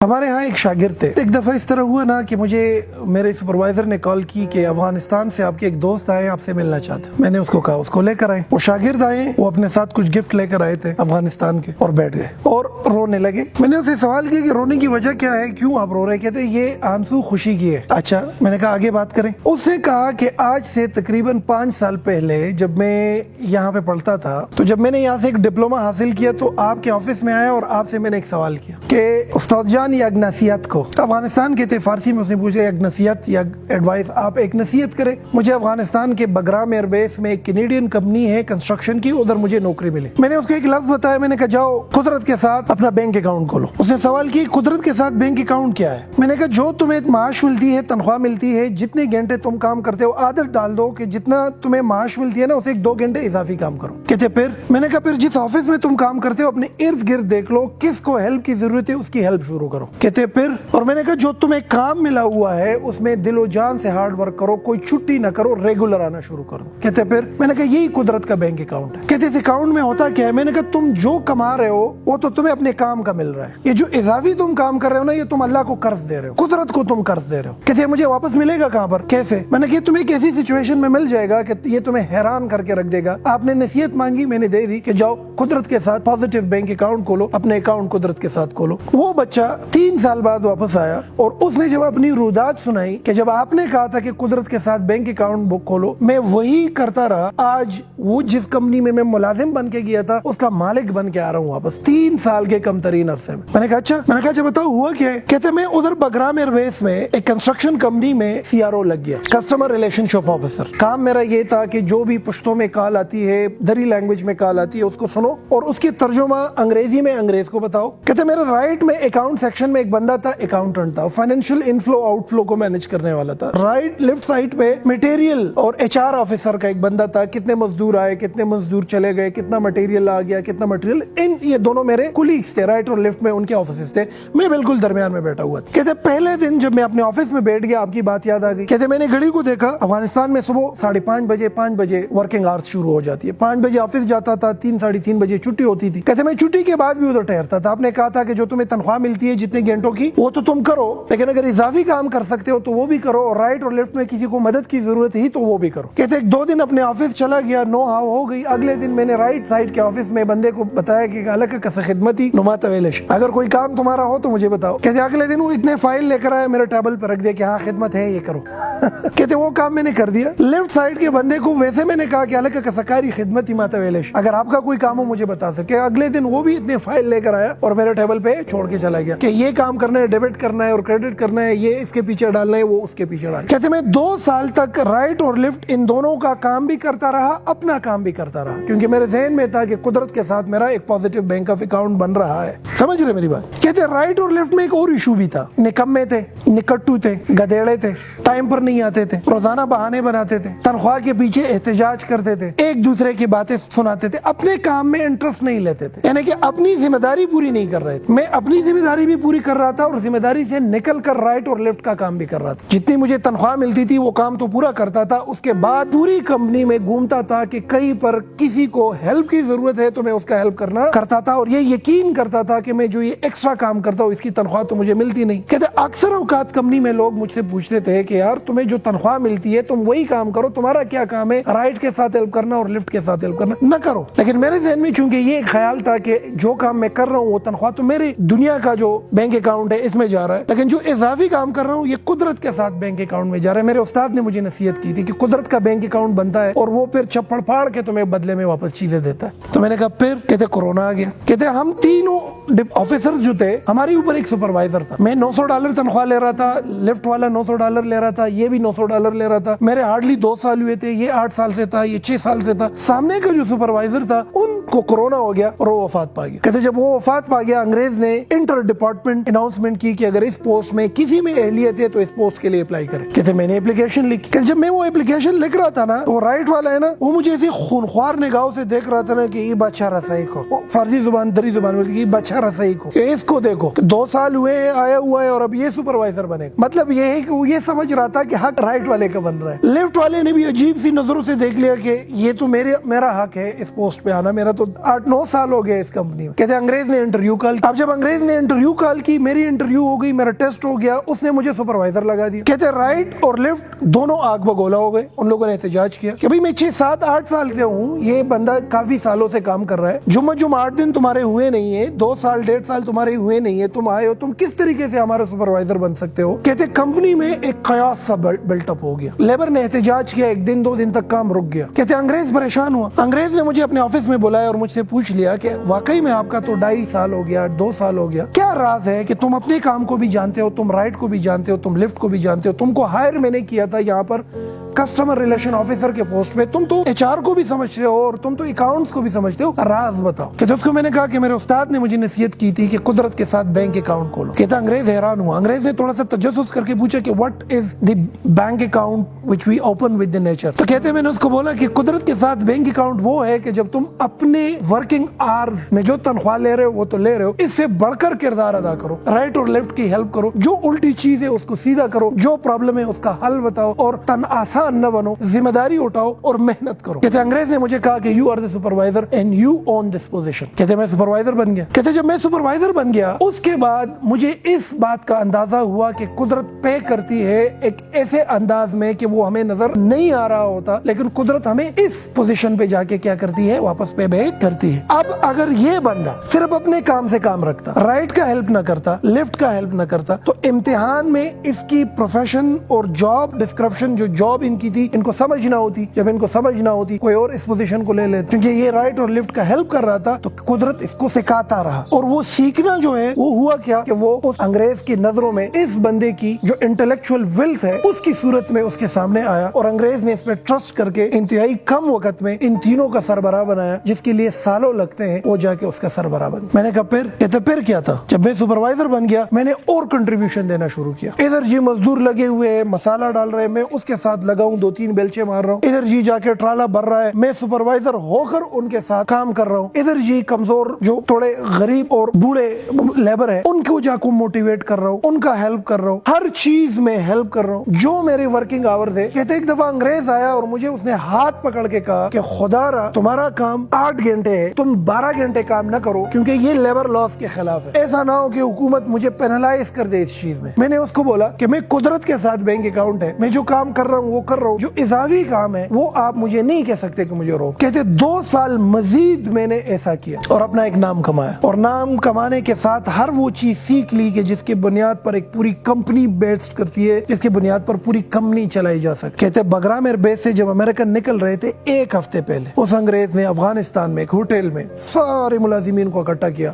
ہمارے ہاں ایک شاگرد تھے. ایک دفعہ اس طرح ہوا نا کہ مجھے میرے سپروائزر نے کال کی کہ افغانستان سے آپ کے ایک دوست آئے آپ سے ملنا چاہتے ہیں. میں نے اس کو کہا اس کو لے کر آئے. وہ شاگرد آئے, وہ اپنے ساتھ کچھ گفٹ لے کر آئے تھے افغانستان کے, اور بیٹھ گئے اور رونے لگے. میں نے اسے سوال کیا کہ رونے کی وجہ کیا ہے, کیوں آپ رو رہے؟ کہتے یہ آنسو خوشی کی ہے. اچھا, میں نے کہا آگے بات کریں. اس نے کہا کہ آج سے تقریباً 5 سال پہلے جب میں یہاں پہ پڑھتا تھا, تو جب میں نے یہاں سے ایک ڈپلوما حاصل کیا تو آپ کے آفس میں آیا اور آپ سے میں نے ایک سوال کیا کہ استاد جان یہ اگنسیت کو افغانستان کے تھے, فارسی میں اس نے پوچھا اگنسیت یا ایڈوائس, آپ ایک نصیحت کریں, مجھے افغانستان کے بگرام ایئر بیس میں ایک کینیڈین کمپنی ہے کنسٹرکشن کی, ادھر مجھے نوکری ملی. میں نے اس کو ایک لفظ بتایا, میں نے کہا جاؤ قدرت کے ساتھ اپنا بینک اکاؤنٹ کھولو. اس نے سوال کی قدرت کے ساتھ بینک اکاؤنٹ کیا ہے؟ میں نے کہا جو تمہیں معاش ملتی ہے, تنخواہ ملتی ہے, جتنے گھنٹے تم کام کرتے ہو عادت ڈال دو کہ جتنا تمہیں معاش ملتی ہے نا اسے 1-2 گھنٹے اضافی کام کرو. کہتے پھر؟ میں نے کہا پھر جس آفس میں تم کام کرتے ہو اپنے ارد گرد دیکھ لو کس کو ہیلپ کی ضرورت ہے, اس کی ہیلپ شروع کرو. کہتے پھر؟ اور میں نے کہا جو تمہیں کام ملا ہوا ہے اس میں دل و جان سے ہارڈ ورک کرو, کوئی چھٹی نہ کرو, ریگولر آنا شروع کرو. کہتے پھر؟ میں نے کہا یہی قدرت کا بینک اکاؤنٹ ہے. کہتے اس اکاؤنٹ میں ہوتا کیا ہے؟ میں نے کہا تم جو کما رہے ہو وہ تو تمہیں اپنے کام کا مل رہا ہے, یہ جو اضافی تم کام کر رہے ہو نا یہ تم اللہ کو قرض دے رہے ہو, قدرت کو تم قرض دے رہے ہو. کہتے مجھے واپس ملے گا کہاں پر, کیسے؟ میں نے کہا تمہیں ایک ایسی سچویشن میں مل جائے گا کہ یہ تمہیں حیران کر کے رکھ دے گا. آپ نے نصیحت مانگی, میں نے دے دی کہ جاؤ قدرت کے ساتھ پازیٹیو بینک اکاؤنٹ کھولو, اپنے اکاؤنٹ قدرت کے ساتھ کھولو. وہ بچہ 3 سال بعد واپس آیا اور اس نے جب اپنی رودات سنائی کہ جب آپ نے کہا تھا کہ قدرت کے ساتھ بینک اکاؤنٹ بک کھولو, میں وہی کرتا رہا. آج وہ جس کمپنی میں ملازم بن کے گیا تھا اس کا مالک بن کے آ رہا ہوں واپس 3 سال کے کم ترین عرصے میں. میں نے کہا اچھا, میں نے کہا اچھا بتاؤ ہوا کیا ہے؟ کہتے میں ادھر بگرام ایئر بیس میں ایک کنسٹرکشن کمپنی میں CRO لگ گیا, کسٹمر ریلیشن شپ آفیسر. کام میرا یہ تھا کہ جو بھی پشتوں میں کال آتی ہے, دری لینگویج میں کال آتی ہے, اس کو سنو اور اس کی ترجمہ انگریزی میں انگریز کو بتاؤ. کہتے میرا رائٹ میں اکاؤنٹ سیکشن میں ایک بندہ تھا, اکاؤنٹنٹ تھا, فائنینشیل انفلو آؤٹ فلو کو مینج کرنے والا تھا. رائٹ لیفٹ سائڈ پہ مٹیریل اور HR آفیسر کا ایک بندہ تھا, کتنے مزدور آئے, کتنے مزدور چلے گئے, کتنا مٹیریل آ گیا, کتنا مٹیریل, یہ دونوں میرے کولیگز تھے, رائٹ اور لیفٹ میں ان کے آفیسز تھے, میں بالکل درمیان میں بیٹھا ہوا تھا. کہتے پہلے دن جب میں اپنے آفس میں بیٹھ گیا آپ کی بات یاد آ گئی. کہتے میں نے گھڑی کو دیکھا, افغانستان میں صبح 5:30 بجے ورکنگ آورس شروع ہو جاتی ہے, 5 بجے آفس جاتا تھا, 3-3:30 بجے چھٹی ہوتی تھی. کہتے میں چھٹی کے بعد بھی ادھر ٹھہرتا تھا. آپ نے کہا تھا کہ جو تمہیں تنخواہ ملتی ہے جتنے گھنٹوں کی وہ تو تم کرو, لیکن اگر اضافی کام کر سکتے ہو تو وہ بھی کرو, اور رائٹ اور لیفٹ میں کسی کو مدد کی ضرورت ہی تو وہ بھی کرو. کہتے 2 دن اپنے آفس چلا گیا, نو ہاو ہو گئی. اگلے دن میں نے رائٹ سائڈ کے آفس میں بندے کو بتایا کہ الگ کس خدمتی نما طویلش, اگر کوئی کام تمہارا ہو تو مجھے بتاؤ. کہتے اگلے دن وہ اتنے فائل لے کر آئے, میرے ٹیبل پر رکھ دیا کہ ہاں خدمت ہے یہ کرو. کہتے وہ کام میں نے کر دیا. لیفٹ سائڈ کے بندے کو ویسے میں نے کہا کہ الگ کسکاری خدمتی ما طویلش, اگر آپ کا کوئی کام ہو مجھے بتا سکے. اگلے دن وہ بھی اتنے فائل لے کر آیا اور میرے ٹیبل پہ چھوڑ کے چلا گیا کہ یہ کام کرنا ہے, ڈیبٹ کرنا ہے اور کریڈٹ کرنا ہے, یہ اس کے پیچھے ڈالنا ہے, وہ اس کے پیچھے ڈالنا. کہتے میں 2 سال تک رائٹ اور لیفٹ ان دونوں کا کام بھی کرتا رہا, اپنا کام بھی کرتا رہا, کیونکہ میرے ذہن میں تھا کہ قدرت کے ساتھ میرا ایک پازیٹیو بینک آف اکاؤنٹ بن رہا ہے. سمجھ رہے میری بات؟ کہتے رائٹ اور لیفٹ میں ایک اور ایشو بھی تھا, نکمے تھے, نکٹو تھے, گدیڑے تھے, ٹائم پر نہیں آتے تھے, روزانہ بہانے بناتے تھے, تنخواہ کے پیچھے احتجاج کرتے تھے, ایک دوسرے کی باتیں سناتے تھے, اپنے کام میں انٹرسٹ نہیں لیتے تھے, یعنی کہ اپنی ذمہ داری پوری نہیں کر رہے تھے. میں اپنی ذمہ داری بھی پوری کر رہا تھا اور ذمہ داری سے نکل کر رائٹ اور لیفٹ کا کام بھی کر رہا تھا. جتنی مجھے تنخواہ ملتی تھی وہ کام تو پورا کرتا تھا, اس کے بعد پوری کمپنی میں گھومتا تھا کہ کہیں پر کسی کو ہیلپ کی ضرورت ہے تو میں اس کا ہیلپ کرنا کرتا تھا, اور یہ یقین کرتا تھا کہ میں جو یہ ایکسٹرا کام کرتا ہوں اس کی تنخواہ تو مجھے ملتی نہیں. کہتے اکثر اوقات کمپنی میں لوگ مجھ سے پوچھتے تھے کہ یار تمہیں جو تنخواہ ملتی ہے تم وہی کام کرو, تمہارا کیا کام ہے رائٹ کے ساتھ ہیلپ کرنا اور لیفٹ کے ساتھ ہیلپ کرنا, نہ کرو. لیکن میرے ذہن میں چونکہ یہ ایک خیال تھا کہ جو کام میں کر رہا ہوں وہ تنخواہ تو میری دنیا کا جو بینک اکاؤنٹ ہے اس میں جا رہا ہے, لیکن جو اضافی کام کر رہا ہوں یہ قدرت کے ساتھ بینک اکاؤنٹ میں جا رہا ہے. میرے استاد نے مجھے نصیحت کی تھی کہ قدرت کا بینک اکاؤنٹ بنتا ہے اور وہ پھر چپڑ پھاڑ کے تمہیں بدلے میں واپس چیزیں دیتا ہے. تو میں نے کہا پھر؟ کہتے کورونا آ گیا. کہتے ہم تینوں آفیسر جو تھے, ہمارے اوپر ایک سپروائزر تھا, میں $900 تنخواہ لے رہا تھا, لیفٹ والا $900 لے رہا تھا, یہ بھی $900 لے رہا تھا. میرے ہارڈلی 2 سال ہوئے تھے, یہ 8 سال سے تھا, یہ 6 سال سے تھا. سامنے کا جو سپروائزر تھا ان کو کورونا ہو گیا اور وہ وفات پا گیا. کہتے جب وہ وفات پا گیا انگریز نے انٹر ڈپارٹمنٹ اناؤنسمنٹ کی کہ اگر اس پوسٹ میں کسی میں اہلیت ہے تو اس پوسٹ کے لیے اپلائی کرے. کہتے میں نے اپلیکیشن لکھی. کہ جب میں وہ اپلیکیشن لکھ رہا تھا نا, وہ رائٹ والا ہے نا, وہ مجھے ایسی خونخوار نگاہوں سے دیکھ رہا تھا نا کہ یہ بادشاہ رسائی کو, فارسی زبان دری زبان میں یہ بادشاہ اچھا رسائی کو کہ اس کو دیکھو 2 سال ہوئے آیا ہوا ہے اور اب یہ سپروائزر بنے گا. مطلب یہ ہے کہ وہ یہ سمجھ رہا تھا کہ حق رائٹ والے کا بن رہا ہے. لیفٹ والے نے بھی عجیب سی نظروں سے دیکھ لیا کہ یہ تو میرا حق ہے اس پوسٹ پہ آنا, میرا تو 8-9 سال ہو گیا اس کمپنی میں. کہتے انگریز نے انٹرویو کال. اب جب انگریز نے انٹرویو کال کی, میری انٹرویو ہو گئی, میرا ٹیسٹ ہو گیا, اس نے مجھے سپروائزر لگا دیا. کہتے رائٹ اور لیفٹ دونوں آگ بگولا ہو گئے. ان لوگوں نے احتجاج کیا کہ بھئی میں 6-7-8 سال سے ہوں, یہ بندہ کافی سالوں سے کام کر رہا ہے, جمعہ 8 دن تمہارے ہوئے نہیں ہے, 2 سال 1.5 سال تمہارے ہوئے نہیں ہے, تم آئے ہو, تم کس طریقے سے ہمارا سپروائزر بن سکتے ہو. کہتے کمپنی میں ایک قیاس سا بلٹ اپ ہو گیا. لیبر نے احتجاج کیا, 1 دن 2 دن تک کام رک گیا. کہتے انگریز پریشان ہوا. انگریز نے مجھے اپنے آفس میں بلایا اور مجھ سے پوچھ لیا کہ واقعی میں آپ کا تو 2.5 سال ہو گیا, 2 سال ہو گیا, کیا راز ہے کہ تم اپنے کام کو بھی جانتے ہو, تم رائٹ کو بھی جانتے ہو, تم لیفٹ کو بھی جانتے ہو, تم کو ہائر میں نے کیا تھا یہاں پر کسٹمر ریلیشن آفیسر کے پوسٹ پہ, تم تو ایچ آر کو بھی سمجھتے ہو اور تم تو اکاؤنٹس کو بھی سمجھتے ہو, راز بتاؤ. کہتے اس کو میں نے کہا کہ میرے استاد نے مجھے نصیحت کی تھی کہ قدرت کے ساتھ بینک اکاؤنٹ کھولو. کہتا انگریز حیران ہوا. انگریز نے تھوڑا سا تجسس کر کے پوچھا کہ what is the bank account which we open with the nature. تو کہتے میں نے اس کو بولا کہ قدرت کے ساتھ بینک اکاؤنٹ وہ ہے کہ جب تم اپنے ورکنگ آورز میں جو تنخواہ لے رہے ہو وہ تو لے رہے ہو, اس سے بڑھ کر کردار ادا کرو, رائٹ اور لیفٹ کی ہیلپ کرو, جو الٹی چیز ہے اس کو سیدھا کرو, جو پرابلم ہے اس کا حل بتاؤ اور تن آسان نہ بنو, ذمہ داری اٹھاؤ اور محنت کرو. کہتے انگریز نے مجھے کہا کہ you are the supervisor and you own this position. کہتے میں سپروائزر بن گیا. کہتے جب میں سپروائزر بن گیا اس کے بعد مجھے اس بات کا اندازہ ہوا کہ قدرت پے کرتی ہے ایک ایسے انداز میں کہ وہ ہمیں نظر نہیں آ رہا ہوتا, لیکن قدرت ہمیں اس پوزیشن پہ جا کے کیا کرتی ہے, واپس پے بیک کرتی ہے. اب اگر یہ بندہ صرف اپنے کام سے کام رکھتا, رائٹ کا ہیلپ نہ کرتا, لیفٹ کا ہیلپ نہ کرتا, تو امتحان میں اس کی پروفیشن اور جاب ڈسکرپشن جو جاب ان کی تھی ان کو سمجھ نہ ہوتی. جب ان کو سمجھ نہ ہوتی کوئی اور اس پوزیشن کو لے لیتا, کیونکہ یہ رائٹ اور لیفٹ کا ہیلپ کر رہا تھا تو قدرت اس کو سکھاتا رہا. اور وہ سیکھنا جو ہے وہ ہوا کیا کہ وہ اس انگریز کی نظروں میں اس بندے کی جو انٹلیکچوئل ویلتھ ہے اس کی صورت میں اس کے سامنے آیا, اور انگریز نے اس پہ ٹرسٹ کر کے انتہائی کم وقت میں ان تینوں کا سربراہ بنایا, جس کے لیے سالوں لگتے ہیں, وہ جا کے اس کا سربراہ بن. میں نے کہا پھر کیا تھا. جب میں سپروائزر بن گیا میں نے اور کنٹریبیوشن دینا شروع کیا. ادھر جی مزدور لگے ہوئے ہیں, مسالہ ڈال رہے ہیں, میں اس کے ساتھ لگا ہوں, 2-3 بیلچے مار رہا ہوں. ادھر جی جا کے ٹرالا بھر رہا ہے, میں سپروائزر ہو کر ان کے ساتھ کام کر رہا ہوں. ادھر جی کمزور جو تھوڑے غریب اور بوڑھے لیبر ہیں ان کو جا کو موٹیویٹ کر رہا ہوں, ان کا ہیلپ کر رہا ہوں, ہر چیز میں ہیلپ کر رہا ہوں جو میرے ورکنگ آورز ہے. کہتے ایک دفعہ انگریز آیا اور مجھے اس نے ہاتھ پکڑ کے کہا کہ خدا را تمہارا کام 8 گھنٹے ہے, تم 12 گھنٹے کام نہ کرو کیونکہ یہ لیبر لاس کے خلاف ہے. ایسا نہ ہو کہ حکومت مجھے پینلائز کر دے اس چیز میں. میں نے اس کو بولا کہ میں قدرت کے ساتھ بینک اکاؤنٹ ہے, میں جو کام کر رہا ہوں وہ کر رہا ہوں, جو اضافی کام ہے وہ آپ مجھے نہیں کہہ سکتے کہ مجھے روک. کہتے 2 سال مزید میں نے ایسا کیا اور اپنا ایک نام کمایا, اور نام کمانے کے ساتھ ہر وہ چیز سیکھ لی کہ جس کے بنیاد پر ایک پوری کمپنی بیسڈ کرتی ہے, جس کے بنیاد پر پوری کمپنی چلائی جا سکتی. کہتے بگرام ایئر بیس سے جب امریکن نکل رہے تھے 1 ہفتے پہلے اس انگریز نے افغانستان میں ایک ہوٹل میں سارے ملازمین کو اکٹھا کیا,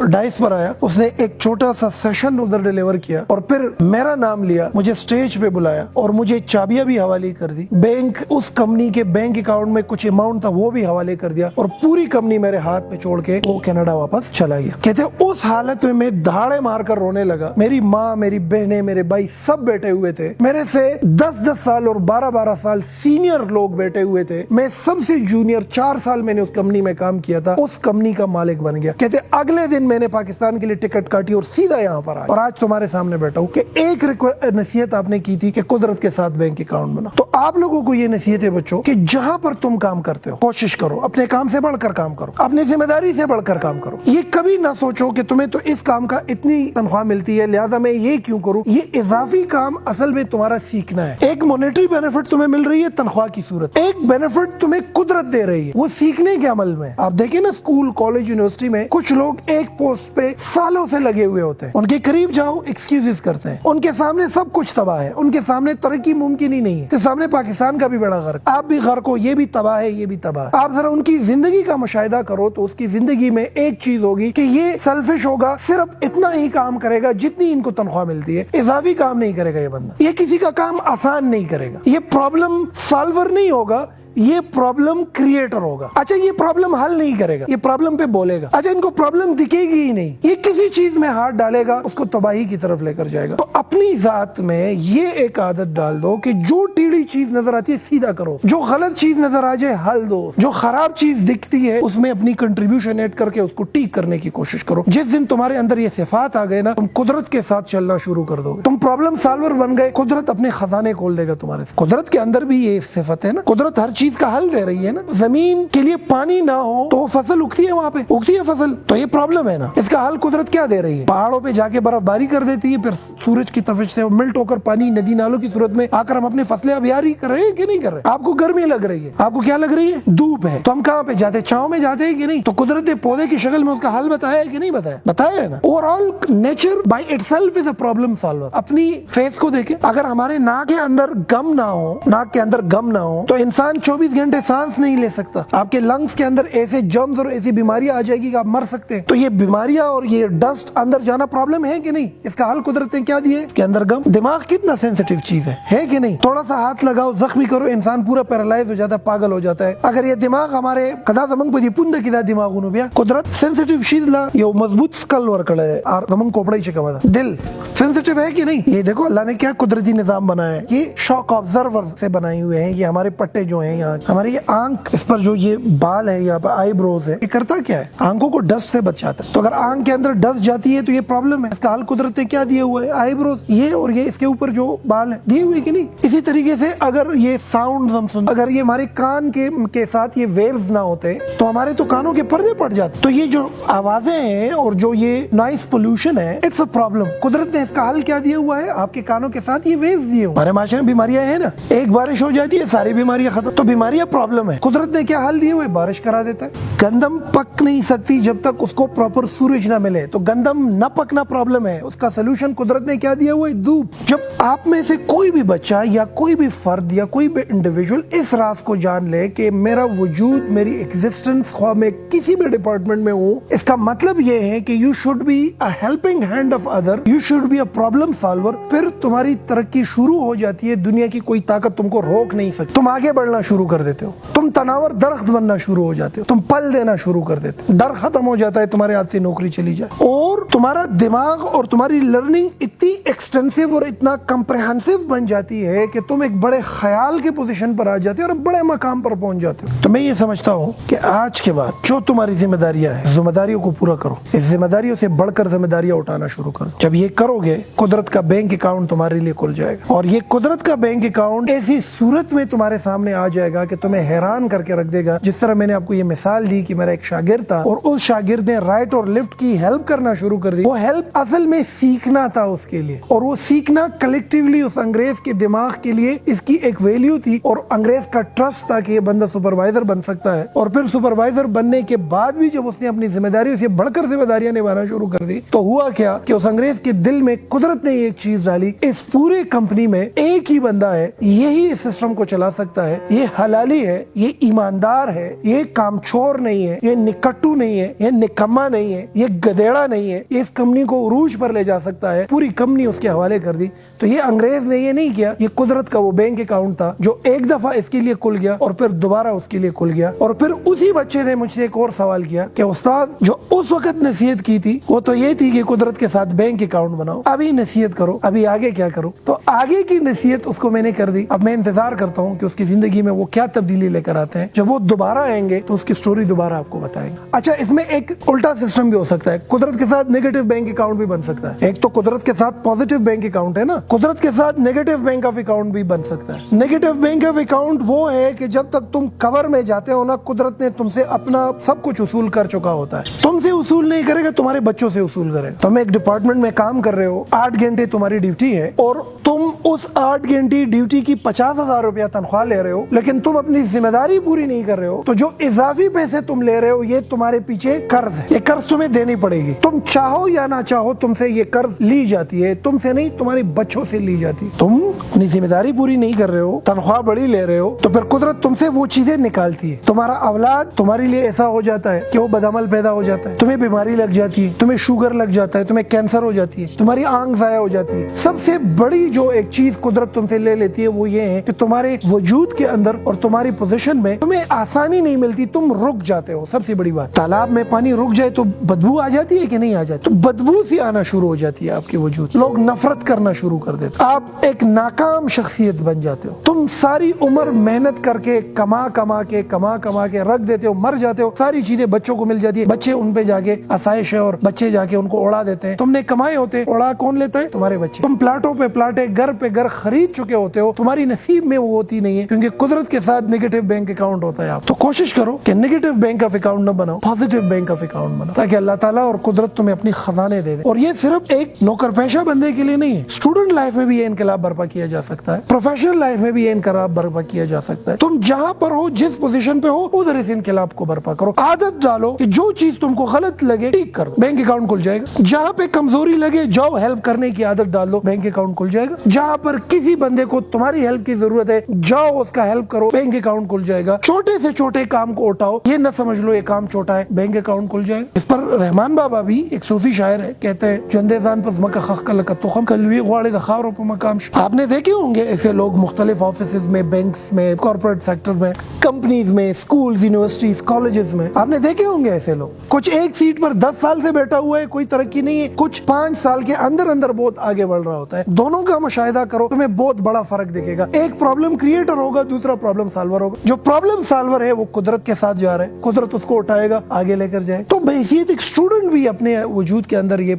ڈائس پر آیا, اس نے ایک چھوٹا سا سیشن ادھر ڈیلیور کیا اور پھر میرا نام لیا, مجھے سٹیج پہ بلایا اور مجھے چابیاں بھی حوالے کر دی. بینک اس کمپنی کے بینک اکاؤنٹ میں کچھ اماؤنٹ تھا وہ بھی حوالے کر دیا, اور پوری کمپنی میرے ہاتھ میں چھوڑ کے وہ کینیڈا واپس چلا گیا. کہتے اس حالت میں دھاڑے مار کر رونے لگا. میری ماں, میری بہنیں, میرے بھائی سب بیٹھے ہوئے تھے, میرے سے 10-10 سال اور 12-12 سال سینئر لوگ بیٹھے ہوئے تھے. میں سب سے جونیئر, 4 سال میں نے اس کمپنی میں کام کیا تھا, اس کمپنی کا مالک بن گیا. کہتے اگلے دن میں نے پاکستان کے لیے ٹکٹ کاٹی اور سیدھا یہاں پر آیا, اور آج تمہارے سامنے بیٹھا ہوں کہ ایک نصیحت آپ نے کی تھی کہ قدرت کے ساتھ بینک اکاؤنٹ بنا. تو آپ لوگوں کو یہ نصیحت ہے بچوں کہ جہاں پر تم کام کرتے ہو کوشش کرو اپنے کام سے بڑھ کر کام کرو, اپنی ذمہ داری سے بڑھ کر کام کرو. یہ کبھی نہ سوچو کہ تمہیں تو اس کام کا اتنی تنخواہ ملتی ہے لہذا میں یہ کیوں کروں. یہ اضافی کام اصل میں تمہارا سیکھنا ہے. ایک مانیٹری بینیفٹ تمہیں مل رہی ہے تنخواہ کی صورت, ایک بینیفٹ تمہیں قدرت دے رہی ہے وہ سیکھنے کے عمل میں. آپ دیکھیں نا اسکول, کالج, یونیورسٹی میں کچھ لوگ ایک پوسٹ پہ سالوں سے لگے ہوئے ہوتے ہیں, ان کے قریب جاؤ ایکسکیوزز کرتے ہیں, ان کے سامنے سب کچھ تباہ ہے, ان کے سامنے ترقی ممکن ہی نہیں ہے, کہ سامنے پاکستان کا بھی بڑا غرق, آپ بھی غرق ہو, یہ بھی تباہ ہے, یہ بھی تباہ ہے. آپ ذرا ان کی زندگی کا مشاہدہ کرو تو اس کی زندگی میں ایک چیز ہوگی کہ یہ سیلفش ہوگا, صرف اتنا ہی کام کرے گا جتنی ان کو تنخواہ ملتی ہے, اضافی کام نہیں کرے گا یہ بندہ, یہ کسی کا کام آسان نہیں کرے گا, یہ پرابلم سالور نہیں ہوگا, یہ پرابلم کریٹر ہوگا. اچھا یہ پرابلم حل نہیں کرے گا, یہ پرابلم پہ بولے گا. اچھا ان کو پرابلم دکھے گی ہی نہیں, یہ کسی چیز میں ہاتھ ڈالے گا اس کو تباہی کی طرف لے کر جائے گا. تو اپنی ذات میں یہ ایک عادت ڈال دو کہ جو ٹیڑھی چیز نظر آتی ہے سیدھا کرو, جو غلط چیز نظر آ جائے حل دو, جو خراب چیز دکھتی ہے اس میں اپنی کنٹریبیوشن ایڈ کر کے اس کو ٹھیک کرنے کی کوشش کرو. جس دن تمہارے اندر یہ صفات آ گئے نا, تم قدرت کے ساتھ چلنا شروع کر دو گے, تم پرابلم سالور بن گئے. قدرت اپنے خزانے کھول دے گا تمہارے. قدرت کے اندر بھی یہ صفت ہے نا, قدرت ہر چیز کا حل دے رہی ہے نا. زمین کے لیے پانی نہ ہو تو وہ فصل اگتی ہے, وہاں پہ اگتی ہے فصل, تو یہ پرابلم ہے نا. اس کا حل قدرت کیا دے رہی ہے؟ پہاڑوں پہ جا کے برف باری کر دیتی ہے, پھر سورج کی تفش سے ملٹ ہو کر پانی ندی نالوں کی صورت میں آ کر ہم اپنے فصلیں ابیاری کر رہے ہیں کہ نہیں کر رہے؟ آپ کو گرمی لگ رہی ہے, آپ کو کیا لگ رہی ہے؟ دھوپ ہے, تو ہم کہاں پہ جاتے ہیں؟ چھاؤں میں جاتے ہیں کہ نہیں؟ تو قدرت نے پودے کی شکل میں اس کا حل بتایا ہے کہ نہیں بتایا؟ بتایا ہے نا. Over all nature by it self is a problem solver. اپنی فیس کو دیکھیں, اگر ہمارے ناک کے اندر گم نہ ہو, ناک کے اندر گم نہ ہو تو انسان 24 گھنٹے سانس نہیں لے سکتا. آپ کے لنگس کے اندر ایسے جرمز اور ایسی بیماریاں آ جائے گی کہ آپ مر سکتے ہیں. تو یہ بیماریاں اور یہ ڈسٹ اندر جانا پرابلم ہے کہ نہیں؟ اس کا حل قدرت نے کیا دیا ہے؟ اس کے اندر گم. دماغ کتنا سینسیٹیو چیز ہے کہ نہیں؟ تھوڑا سا ہاتھ لگاؤ, زخمی کرو, انسان پورا پیرالائز ہو جاتا ہے, پاگل ہو جاتا ہے. اگر یہ دماغ ہمارے قدا زمنگ پہ پند کدا دماغ انو بیا قدرت سینسیٹیو چیز لا, یہ مضبوط سکل ورکڑ ہے اور زمنگ کوپڑائی چکا دا دل سینسیٹیو ہے کہ نہیں؟ یہ دیکھو اللہ نے کیا قدرتی نظام بنایا ہے. یہ شاک آبزرور سے بنائے ہوئے ہیں. یہ ہمارے پٹے جو ہیں یہاں, ہماری یہ آنکھ, اس پر جو یہ بال ہے یہاں پہ آئی بروز ہے, یہ کرتا کیا ہے؟ آنکھوں کو ڈسٹ سے بچاتا ہے. تو اگر آنکھ کے اندر ڈسٹ جاتی ہے تو یہ پرابلم ہے. اس کا حل قدرت نے کیا دیا ہوا ہے؟ آئی بروز. یہ اور یہ اس کے اوپر جو بال ہیں دیے ہوئے کہ نہیں؟ اسی طریقے سے اگر یہ ساؤنڈ ہم سن, اگر یہ ہمارے کان کے ساتھ یہ ویوز نہ ہوتے تو ہمارے تو کانوں کے پردے پڑ جاتے. تو یہ جو آوازیں ہیں اور جو یہ نوائز پولوشن ہے, اٹس اے پرابلم. قدرت نے اس کا حل کیا دیا ہوا ہے؟ آپ کے کانوں کے ساتھ یہ ویوز دیے ہوئے. ہمارے معاشرے میں بیماریاں ہیں نا, ایک بارش ہو جاتی ہے ساری بیماریاں ختم. تو بیماریاں پرابلم ہے. قدرت نے کیا حل دیے ہوئے؟ بارش کرا دیتا ہے. گندم پک نہیں سکتی جب تک اس کو پراپر سورج نہ ملے, تو گندم نہ پکنا پرابلم ہے. اس کا سلوشن قدرت نے کیا دیا ہوا ہے؟ دھوپ. جب آپ میں سے کوئی بھی بچہ یا کوئی بھی فرد یا کوئی بھی انڈیویجول اس راز کو جان لے کہ میرا وجود, میری ایگزسٹنس, خواہ میں کسی بھی ڈپارٹمنٹ میں ہوں, اس کا مطلب یہ ہے کہ you should be a helping hand of other, you should be a problem solver. پھر تمہاری ترقی شروع ہو جاتی ہے. دنیا کی کوئی طاقت تم کو روک نہیں سکتی. تم آگے بڑھنا شروع کر دیتے ہو, تم تناور درخت بننا شروع ہو جاتے ہو, تم پل دینا شروع کر دیتے ہو. ڈر ختم ہو جاتا ہے, تمہارے ہاتھ سے نوکری چلی جائے. اور تمہارا دماغ اور تمہاری لرننگ اتنی ایکسٹینسو اور اتنا کمپریہنسو بن جاتی ہے کہ تم ایک بڑے خیال کے پوزیشن پر آ جاتے ہو اور بڑے مقام پر پہنچ جاتے ہو. تو میں یہ سمجھتا ہوں کہ آج کے بعد جو تمہاری ذمہ داریاں ہیں, ذمہ داریوں کو پورا کرو. اس ذمہ داریوں سے بڑھ کر ذمہ داریاں اٹھانا شروع کرو. جب یہ کرو گے, قدرت کا بینک اکاؤنٹ تمہارے لیے کھل جائے گا. اور یہ قدرت کا بینک اکاؤنٹ ایسی صورت میں تمہارے سامنے آ جائے گا کہ تمہیں حیران کر کے رکھ دے گا. جس طرح میں نے آپ کو یہ مثال دی کہ میرا ایک شاگرد تھا اور اس شاگرد نے رائٹ اور لیفٹ کی ہیلپ کرنا شروع کر دی. وہ ہیلپ اصل میں سیکھنا تھا اس کے لیے, اور وہ سیکھنا کلیکٹیولی اس انگریز کے دماغ کے لیے اس کی ایک ویلیو تھی, اور انگریز کا ٹرسٹ تھا کہ یہ بندہ سپروائزر بن سکتا ہے. اور پھر سپروائزر بننے کے بعد بھی جب اس نے اپنی ذمہ داریوں سے بڑھ کر ذمہ داریاں نبھانا شروع کر دی, تو ہوا کیا کہ اس انگریز کے دل میں قدرت نے ایک چیز ڈالی, اس پورے کمپنی میں ایک ہی بندہ ہے, یہی اس سسٹم کو چلا سکتا ہے, یہ حلالی ہے, یہ ایماندار ہے, یہ کامچور نہیں ہے, یہ نکٹو نہیں ہے, یہ نکما نہیں ہے, یہ گدیڑا نہیں ہے, یہ اس کمپنی کو عروج پر لے جا سکتا ہے. پوری کمپنی اس کے حوالے کر دی. تو یہ انگریز نے یہ نہیں کیا, یہ قدرت کا وہ بینک اکاؤنٹ تھا جو ایک دفعہ اس کے لیے کھل گیا اور پھر دوبارہ اس کے لیے کھل گیا. اور پھر اسی بچے نے مجھ سے ایک اور سوال کیا کہ استاد جو اس وقت نصیحت کی تھی وہ تو یہ تھی کہ قدرت کے ساتھ بینک اکاؤنٹ بناؤ, ابھی نصیحت کرو, ابھی آگے کیا کرو. تو آگے کی نصیحت اس کو میں نے کر دی. اب میں انتظار کرتا ہوں کہ اس کی زندگی میں وہ کیا تبدیلی لے کر آتے ہیں. جب وہ دوبارہ آئیں گے تو اس کی سٹوری دوبارہ آپ کو بتائیں گے. اچھا, اس میں ایک الٹا سسٹم بھی ہو سکتا ہے. قدرت کے ساتھ نیگیٹو بینک اکاؤنٹ بھی بن سکتا ہے. ایک تو قدرت کے ساتھ پازیٹیو بینک اکاؤنٹ ہے نا, قدرت کے ساتھ نیگیٹو بینک آف اکاؤنٹ بھی بن سکتا ہے. نیگیٹو بینک آف اکاؤنٹ وہ ہے کہ جب تک تم قبر میں جاتے ہو نا, قدرت نے تم سے اپنا سب کچھ اصول کر چکا ہوتا ہے. تم سے اصول نہیں کرے گا, تمہارے بچوں سے اصول کرے. تم ایک ڈپارٹمنٹ میں کام کر رہے ہو, 8 گھنٹے تمہاری ڈیوٹی ہے, اور تم اس 8 گھنٹے ڈیوٹی کی 50,000 روپیہ تنخواہ لے رہے ہو, لیکن تم اپنی ذمہ داری پوری نہیں کر رہے ہو. تو جو اضافی پیسے تم لے رہے ہو یہ تمہارے پیچھے قرض ہے, یہ قرض تمہیں دینی پڑے گی. تم چاہو یا نہ چاہو تم سے یہ قرض لی جاتی ہے. جاتی ہے تم سے نہیں, تمہاری بچوں سے لی جاتی ہے. تم اپنی ذمہ داری پوری نہیں کر رہے ہو, تنخواہ بڑی لے رہے ہو, تو پھر قدرت تم سے وہ چیزیں نکالتی ہے. تمہارا اولاد تمہارے لیے ایسا ہو جاتا ہے کہ وہ بدعمل پیدا ہو جاتا ہے, تمہیں بیماری لگ جاتی ہے, تمہیں شوگر لگ جاتا ہے, تمہیں کینسر ہو جاتی ہے, تمہاری آنکھ ضائع ہو جاتی ہے. سب سے بڑی جو ایک چیز قدرت تم سے لے لیتی ہے وہ یہ ہے کہ تمہارے وجود کے اندر اور تمہاری پوزیشن میں تمہیں آسانی نہیں ملتی, تم رک جاتے ہو. سب سے بڑی بات, تالاب میں پانی رک جائے تو بدبو آ جاتی ہے کہ نہیں آ جاتی؟ تو بدبو سی آنا شروع ہو جاتی ہے آپ کے وجود, لوگ نفرت کرنا شروع کر دیتے, آپ ایک ناکام شخصیت بن جاتے ہو. تم ساری عمر محنت کر کے کما کما کے رکھ دیتے ہو, مر جاتے ہو, ساری چیزیں بچوں کو مل جاتی ہے, بچے ان پہ جا کے آسائش ہے اور بچے جا کے ان کو اڑا دیتے ہیں. تم نے کمائے ہوتے, اڑا کون لیتا ہے؟ تمہارے بچے. تم پلاٹوں پہ پلاٹے, گھر پہ گھر خرید چکے ہوتے ہو, تمہاری نصیب میں وہ ہوتی نہیں ہے, کیونکہ قدرت کے ساتھ نیگیٹو بینک اکاؤنٹ ہوتا ہے. آپ تو کوشش کرو کہ نیگیٹو بینک آف اکاؤنٹ نہ بناؤ, پازیٹو بینک آف اکاؤنٹ بناؤ, تاکہ اللہ تعالیٰ اور قدرت تمہیں اپنی خزانے دے دے. اور یہ صرف ایک نوکر پیشہ بندے کے لیے نہیں ہے, اسٹوڈنٹ لائف میں بھی یہ انقلاب برپا کیا جا سکتا ہے, پروفیشنل لائف میں بھی یہ انقلاب برپا کیا جا سکتا ہے. تم جہاں پر ہو, جس پوزیشن پہ ہو, ادھر اس انقلاب کو برپا کرو. عادت ڈالو کہ جو چیز تم کو غلط لگے ٹھیک کرو, بینک اکاؤنٹ کھل جائے گا. جہاں پہ کمزوری لگے جاؤ, ہیلپ کرنے کی عادت ڈال لو, بینک اکاؤنٹ کھل جائے گا. جہاں پر کسی بندے کو تمہاری ہیلپ کی ضرورت ہے جاؤ اس کا ہیلپ کرو, بینک اکاؤنٹ کھل جائے گا. چھوٹے سے چھوٹے کام کو اٹھاؤ, یہ نہ سمجھ لو یہ کام چھوٹا ہے, بینک اکاؤنٹ کھل جائے گا. اس پر رحمان بابا بھی ایک صوفی شاعر ہے, کہتے ہیں جندے زان پر زمکہ خخ کلک تخم کلوی غواڑے دخاورو پر مقام. آپ نے دیکھے ہوں گے ایسے لوگ مختلف آفیسز میں, بینکس میں, کارپوریٹ سیکٹر میں, کمپنیز میں, سکولز, یونیورسٹیز, کالجز میں آپ نے دیکھے ہوں گے ایسے لوگ. کچھ ایک سیٹ پر 10 سال سے بیٹھا ہوا ہے, کوئی ترقی نہیں ہے, کچھ 5 سال کے اندر بہت آگے بڑھ رہا ہوتا ہے. دونوں کا مشاہدہ کرو, تمہیں بہت بڑا فرق دکھے گا. ایک پرابلم کریٹر ہوگا, دوسرا پرابلم سالور ہوگا. جو پرابلم سالور ہے وہ قدرت کے ساتھ جا رہا ہے, قدرت اس کو اٹھائے گا, آگے لے کر جائے. تو بحیثیت ایک اسٹوڈنٹ بھی اپنے وجود کے اندر یہ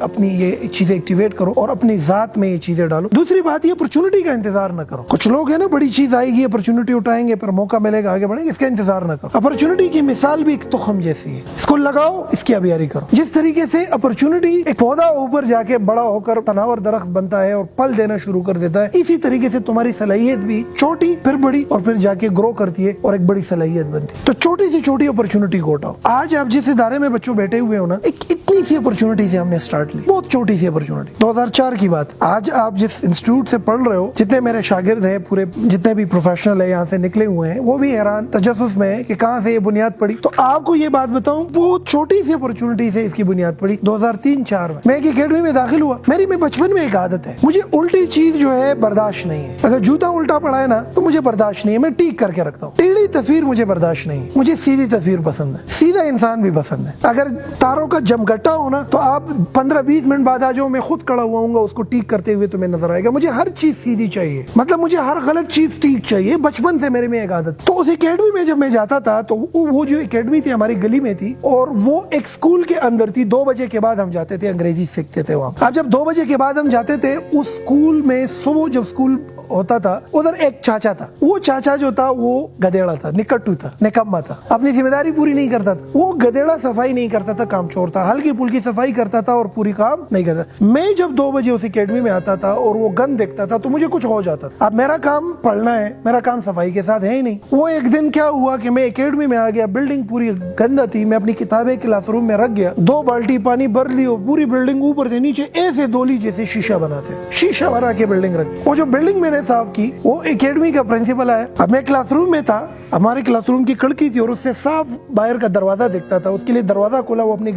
اپنی یہ چیزیں ایکٹیویٹ کرو اور اپنی ذات میں یہ چیزیں ڈالو. دوسری بات, یہ اپرچونٹی کا انتظار نہ کرو. کچھ لوگ ہیں نا, بڑی چیز آئے گی, اپرچونٹی اٹھائیں گے, پھر موقع ملے گا, آگے بڑھیں گے, اس کا انتظار نہ کرو. اپرچونٹی کی مثال بھی ایک تخم جیسی ہے, اس کو لگاؤ, اس کی آبیاری کرو. جس طریقے سے اپرچونٹی ایک پودا اوپر جا کے بڑا ہو کر تناور درخت بنتا ہے اور پھل دینا شروع کر دیتا ہے, اسی طریقے سے تمہاری صلاحیت بھی چھوٹی پھر بڑی اور پھر جا کے گرو کرتی ہے اور ایک بڑی صلاحیت بنتی ہے. تو چھوٹی سے چھوٹی اپرچونٹی کو اٹھاؤ. آج آپ جس ادارے میں بچوں بیٹھے ہوئے ہو نا, ایک اتنی سی اپرچونٹی سے ہم نے سٹارٹ لی, بہت چھوٹی سی اپرچونٹی. 2004 کی بات. آج آپ جس انسٹیٹیوٹ سے پڑھ رہے ہو, جتنے میرے شاگرد ہیں, پورے جتنے بھی پروفیشنل ہیں یہاں سے نکلے ہوئے ہیں, وہ بھی حیران تجسس میں ہے کہ کہاں سے یہ بنیاد پڑی. تو آپ کو یہ بات بتاؤں, بہت چھوٹی سی اپرچونٹی سے اس کی بنیاد پڑی. 2003-04 میں ایک اکیڈمی میں داخل ہوا. میری میں بچپن میں ایک عادت ہے, مجھے الٹی چیز جو ہے برداشت نہیں ہے. اگر جوتا الٹا پڑا ہے نا تو مجھے برداشت نہیں ہے, میں ٹیک کر کے رکھتا ہوں. ٹیڑھی تصویر مجھے برداشت نہیں ہے, مجھے سیدھی تصویر پسند ہے. سیدھا انسان بھی پسند ہے. اگر تاروں کا جمگٹا ہونا تو آپ 15-20 منٹ بعد آ جاؤ, میں خود کھڑا ہوا ہوں گا, اس کو ٹیک کرتے ہوئے تمہیں نظر آئے گا. مجھے ہر چیز سیدھی چاہیے, مطلب مجھے ہر غلط چیز ٹھیک چاہیے. بچپن سے میرے میں ایک عادت. تو اس اکیڈمی میں جب میں جاتا تھا تو وہ جو اکیڈمی تھی ہماری گلی میں تھی, اور وہ ایک اسکول کے اندر تھی. 2 بجے کے بعد ہم جاتے تھے, انگریزی سیکھتے تھے وہاں. اب جب 2 بجے کے بعد ہم جاتے تھے اس اسکول میں, صبح جب اسکول ہوتا تھا, ادھر ایک چاچا تھا. وہ چاچا جو تھا وہ گدیڑا تھا, نکٹو تھا, نکما تھا, اپنی ذمہ داری پوری نہیں کرتا تھا. وہ گدیڑا صفائی نہیں کرتا تھا, کام چور تھا, ہلکی پھلکی صفائی کرتا تھا اور پوری کام نہیں کرتا. میں جب 2 بجے اس اکیڈمی میں آتا تھا اور وہ گند دیکھتا تھا تو مجھے کچھ ہو جاتا تھا. اب میرا کام پڑھنا ہے, میرا کام صفائی کے ساتھ ہے ہی نہیں. وہ ایک دن کیا ہوا کہ میں اکیڈمی میں آ گیا, بلڈنگ پوری گندا تھی, میں اپنی کتابیں کلاس روم میں رکھ گیا, 2 بالٹی پانی بھر لی اور پوری بلڈنگ اوپر سے نیچے ایسے دولی جیسے شیشہ بناتے, شیشہ بنا کے بلڈنگ رکھ دی. وہ جو بلڈنگ میں نے صاف کی, وہ اکیڈمی کا پرنسپل آیا. اب میں کلاس روم میں تھا, ہمارے کلاس روم کی کھڑکی تھی اور اس سے صاف باہر کا دروازہ دیکھتا تھا. اس کے لیے دروازہ کھولا, وہ اپنی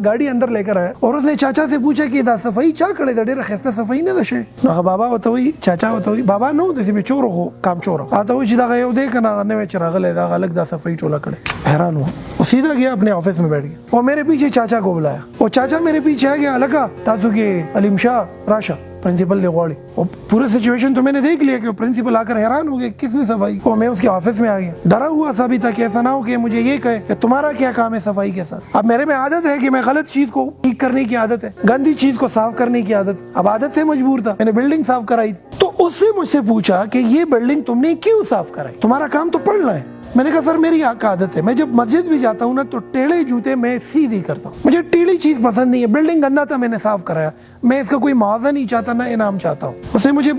گاڑی اندر لے کر آیا اور اس نے چاچا سے پوچھا کہ دا صفائی چا کڑے دا ډیره خسته صفائی نه دشه. نو بابا وته وی, چاچا وته وی, بابا نو د سی چور هو کام چور اته وی چې دا یو دې کنه نه چراغله دا غلط دا صفائی ټولا کړي. حیران ہوا. وہ سیدھا گیا اپنے آفس میں بیٹھ گیا, اور میرے پیچھے چاچا کو بلایا. وہ چاچا میرے پیچھے آ گیا, لگا تاسو کې علیم شاہ راشا پرنسپل دے غواړي. اور پورے سچویشن تو میں نے دیکھ لیا کہ وہ پرنسپل آ کر حیران ہو گیا کس نے صفائی. اور میں اس کے آفس میں آ گیا, ڈرا ہوا سا بھی تھا کہ ایسا نہ ہو کہ مجھے یہ کہے کہ تمہارا کیا کام ہے صفائی کے ساتھ. اب میرے میں عادت ہے کہ میں غلط چیز کو ٹھیک کرنے کی عادت ہے, گندی چیز کو صاف کرنے کی عادت. اب عادت سے مجبور تھا, میں نے بلڈنگ صاف کرائی. تو اس سے مجھ سے پوچھا کہ یہ بلڈنگ تم نے کیوں صاف کرائی, تمہارا کام تو پڑھنا ہے. میں نے کہا سر میری عادت ہے, میں جب مسجد بھی جاتا ہوں نا تو ٹیڑھے جوتے میں سیدھی کرتا ہوں, مجھے ٹیڑھی چیز پسند نہیں ہے. بلڈنگ گندا تھا, میں نے صاف کرایا, میں اس کا کوئی معاوضہ نہیں چاہتا, نہ انعام چاہتا ہوں. اس نے مجھے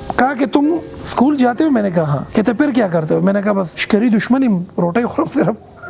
کہا کہ تم اسکول جاتے ہو, میں نے کہا ہاں. کہتے پھر کیا کرتے ہو, میں نے کہا بس شکری دشمنی روٹے خرف صرف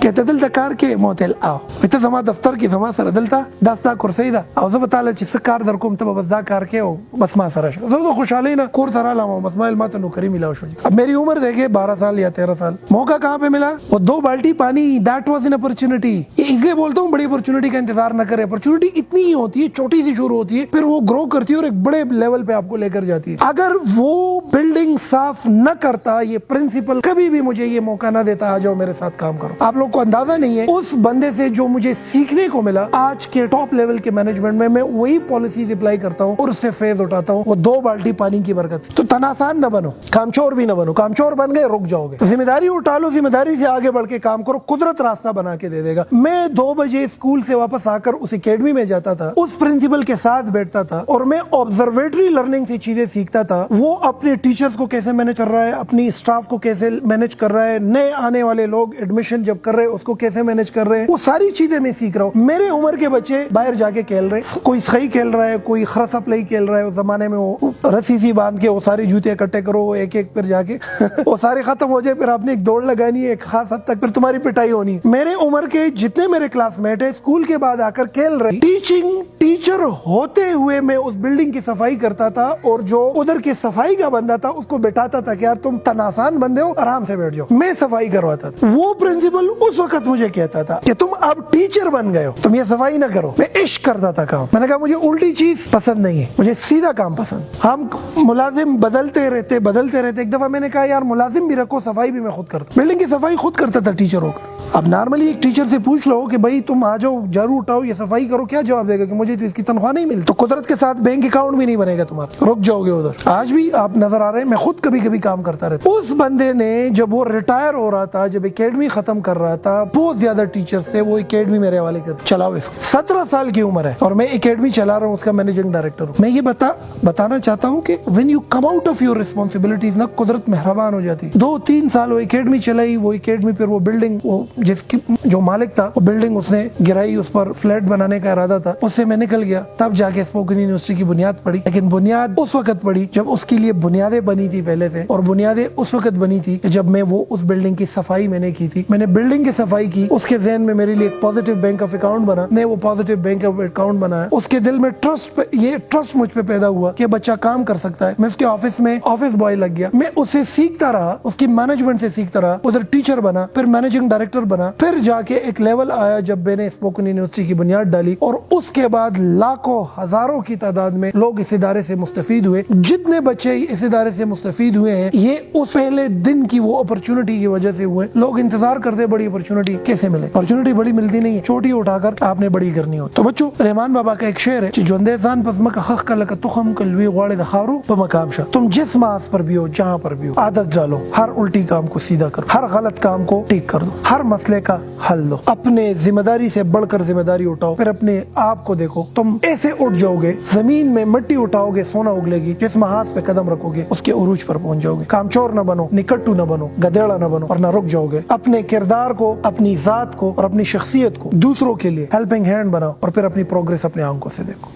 کہتے دل کار کې موتل آو ته زما دفتر کې زما سره دلته داستا کرسي ده او زه به تعالی چې کار در کوم ته بس دا کار کې او بس ما سره شو زه خوشاله نه کور تر علم بس ما علمات نوکری ملاو شو اب میری عمر دیکھے 12 سال یا 13 سال موقع کہاں پہ ملا وہ 2 بالٹی پانی دیٹ واز این اپرچونٹی اس لیے بولتا ہوں بڑی اپرچونٹی کا انتظار نہ کرے اپرچونٹی اتنی ہی ہوتی ہے چھوٹی سی شروع ہوتی ہے پھر وہ گرو کرتی ہے اور ایک بڑے لیول پہ آپ کو لے کر جاتی ہے اگر وہ بلڈنگ صاف نہ کرتا یہ پرنسپل کبھی بھی مجھے یہ موقع نہ دیتا آ جاؤ میرے ساتھ کام کرو آپ لوگ کو اندازہ نہیں ہے اس بندے سے جو مجھے سیکھنے کو ملا آج کے ٹاپ لیول کے مینجمنٹ میں وہی پالیسیز اپلائی کرتا ہوں اور اس سے فیض اٹھاتا ہوں وہ 2 بالٹی پانی کی برکت سے تو تناسان نہ بنو کامچور بھی نہ بنو کامچور بن گئے رک جاؤ گے ذمہ داری اٹھا لو ذمہ داری سے آگے بڑھ کے کام کرو قدرت راستہ بنا کے دے دے گا میں 2 بجے اسکول سے واپس آ کر اس اکیڈمی میں جاتا تھا اس پرنسپل کے ساتھ بیٹھتا تھا اور میں آبزرویٹری لرننگ سے چیزیں سیکھتا تھا وہ اپنے ٹیچرز کو کیسے مینج کر رہا ہے اپنی اسٹاف کو کیسے مینج کر رہا ہے نئے آنے والے لوگ ایڈمیشن جب کر رہے ہیں اس کو کیسے مینج کر رہے ہیں وہ ساری چیزیں میں سیکھ رہا ہوں میرے عمر کے بچے باہر جا کے کھیل رہے کوئی سخی کھیل رہا ہے کوئی خرسا پلائی کھیل رہا ہے اس زمانے میں وہ رسی سی باندھ کے وہ ساری جوتے اکٹھے کرو ایک ایک پھر جا کے وہ سارے ختم ہو جائے پھر آپ نے ایک دوڑ لگانی ہے ایک خاص حد تک پھر تمہاری پٹائی ہونی میرے عمر کے جتنے میرے کلاس میٹ ہیں اسکول کے بعد آ کر کھیل رہے ٹیچر ہوتے ہوئے میں اس بلڈنگ کی صفائی کرتا تھا اور جو ادھر کی صفائی کا بندہ تھا اس کو بٹھاتا تھا کہ یار تم تناسان بندے ہو آرام سے بیٹھ جاؤ میں صفائی کرواتا تھا وہ پرنسپل اس وقت مجھے کہتا تھا کہ تم اب ٹیچر بن گئے ہو تم یہ صفائی نہ کرو میں عشق کرتا تھا کام میں نے کہا مجھے الٹی چیز پسند نہیں ہے مجھے سیدھا کام پسند ہم ملازم بدلتے رہتے ایک دفعہ میں نے کہا یار ملازم بھی رکھو صفائی بھی میں خود کرتا بلڈنگ کی صفائی خود کرتا تھا ٹیچر ہو کر اب نارملی ایک ٹیچر سے پوچھ لو کہ بھائی تم آ جاؤ جھاڑو اٹھاؤ یہ صفائی کرو کیا جواب دے گا کہ مجھے تو اس کی تنخواہ نہیں ملتی تو قدرت کے ساتھ بینک اکاؤنٹ بھی نہیں بنے گا تمہارا رک جاؤ گے ادھر آج بھی آپ نظر آ رہے ہیں میں خود کبھی کبھی کام کرتا رہتا اس بندے نے جب وہ ریٹائر ہو رہا تھا جب اکیڈمی ختم کر رہا تھا بہت زیادہ ٹیچر تھے وہ اکیڈمی میرے حوالے کر چلاؤ اس 17 سال کی عمر ہے اور میں اکیڈمی چلا رہا ہوں اس کا مینیجنگ ڈائریکٹر ہوں میں یہ بتانا چاہتا ہوں کہ when you come out of your responsibilities نا قدرت مہربان ہو جاتی 2-3 سال وہ اکیڈمی چلائی وہ اکیڈمی پھر وہ بلڈنگ وہ جس کی جو مالک تھا وہ بلڈنگ اس نے گرائی اس پر فلیٹ بنانے کا ارادہ تھا اس سے میں نکل گیا تب جا کے اسپوکن یونیورسٹی کی بنیاد پڑی لیکن بنیاد اس وقت پڑی جب اس کے لیے بنیادیں بنی تھی پہلے سے اور بنیادیں اس وقت بنی تھی جب میں وہ اس بلڈنگ کی صفائی میں نے کی تھی میں نے بلڈنگ کی صفائی کی اس کے ذہن میں میرے لیے ایک پازیٹیو بینک آف اکاؤنٹ بنا میں وہ پازیٹیو بینک آف اکاؤنٹ بنایا اس کے دل میں ٹرسٹ مجھ پہ پیدا ہوا کہ بچہ کام کر سکتا ہے میں اس کے آفس میں آفس بوائے لگ گیا میں اسے سیکھتا رہا اس کی مینجمنٹ سے سیکھتا رہا ادھر ٹیچر بنا پھر مینیجنگ ڈائریکٹر بنا پھر جا کے ایک لیول آیا جب میں نے اسپوکن یونیورسٹی کی بنیاد ڈالی اور اس کے بعد لاکھوں ہزاروں کی تعداد میں لوگ اس ادارے سے مستفید ہوئے جتنے بچے اس ادارے سے مستفید ہوئے ہیں یہ اس پہلے دن کی وہ اپرچونٹی کی وجہ سے ہوئے لوگ انتظار کرتے بڑی اپرچونٹی کیسے ملے اپرچونٹی بڑی ملتی نہیں ہے چھوٹی اٹھا کر آپ نے بڑی کرنی ہو تو بچوں رحمان بابا کا ایک شعر ہے جو اندیزان پزمک حق کا لک تخم کلوی غواڑے دخارو بمقام شاہ تم جس ماس پر بھی ہو جہاں پر بھی ہو عادت ڈالو ہر الٹی کام کو سیدھا کرو ہر غلط کام کو ٹھیک کر دو ہر مسئلے کا حل دو اپنے ذمہ داری سے بڑھ کر ذمہ داری اٹھاؤ پھر اپنے آپ کو دیکھو تم ایسے اٹھ جاؤ گے زمین میں مٹی اٹھاؤ گے سونا اگلے گی جس محاذ پہ قدم رکھو گے اس کے عروج پر پہنچ جاؤ گے کامچور نہ بنو نکٹو نہ بنو گدیڑا نہ بنو اور نہ رک جاؤ گے اپنے کردار کو اپنی ذات کو اور اپنی شخصیت کو دوسروں کے لیے ہیلپنگ ہینڈ بناؤ اور پھر اپنی پروگریس اپنے آنکھوں سے دیکھو